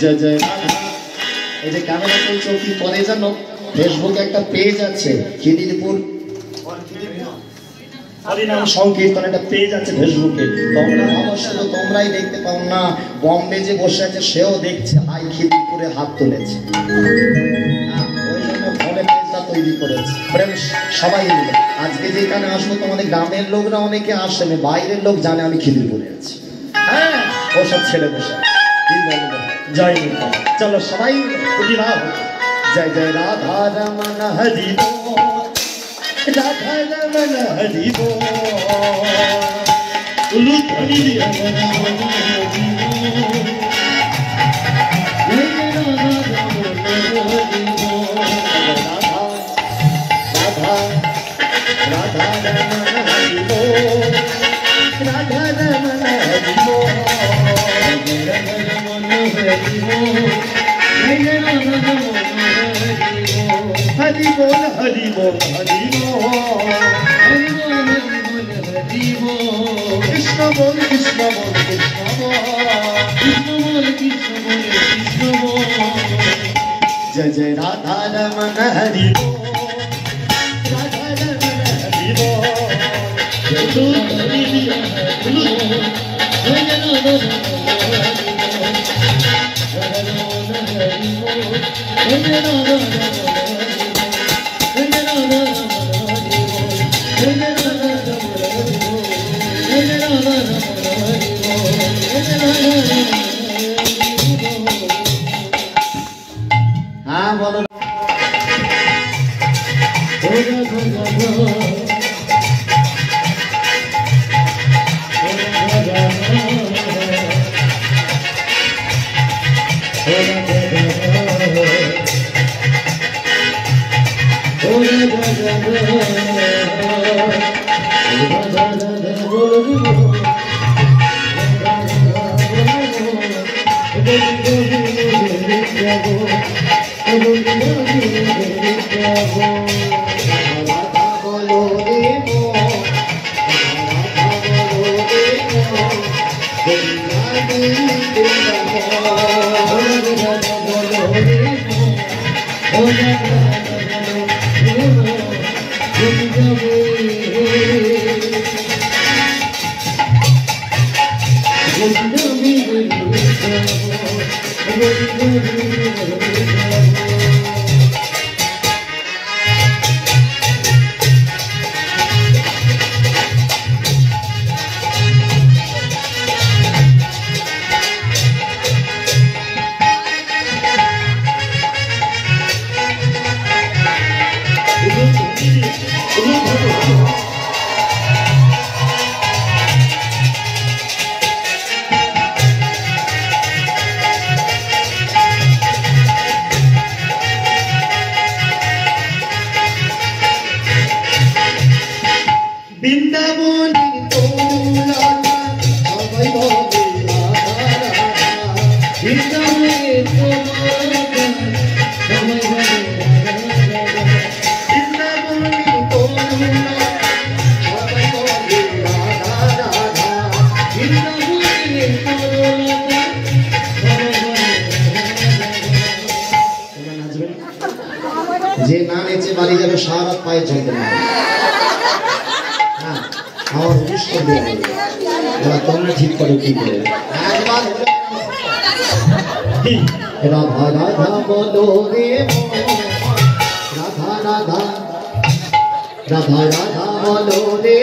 जय जय এই যে ক্যামেরা চলছে কি পরে জানো ফেসবুকে একটা পেজ আছে খিদিরপুর হরিনাম সংকীর্তন একটা পেজ আছে ফেসবুকে তোমরা অবশ্য তোমরাই দেখতে পাও না বম্বে যে বসে আছে সেও দেখছে হাই খিদিরপুরে হাত তুলেছে ওই জন্য ফোনে পেজটা তৈরি করেছে প্রেম সবাই মিলে আজকে যেখানে আসবো তোমাদের গ্রামের লোকরা অনেকে আসে না বাইরের লোক জানে আমি খিদিরপুরে আছি হ্যাঁ ওসব ছেড়ে বসে কি বলবো জয় নিতাই চলো সবাই মিলে जय जय राधा रमन हरि बोल राधा रमन हरि बोल लुधरी रमन हरि बोल जय राधा रमन हरि बोल राधा राधा रमन हरि बोल राधा रमन हरि बोल जय रमन हरि बोल जय राधा रमन हरि बोल हरि बोल हरि बोल हरि बोल हरि बोल कृष्ण बोल कृष्ण बोल कृष्ण बोल कृष्ण बोल कृष्ण बोल जय जय राधा रमन हरि बोल राधा रमन हरि बोल जय हरि हाँ बोलो যে না নেচে বাড়ি যাবে সারা রাত পায়ে চলতে না হ্যাঁ আমার উনিশ করে এবার তোমরা ঠিক করো কি করে রাধা রাধা বলো রে রাধা রাধা রাধা রাধা বলো রে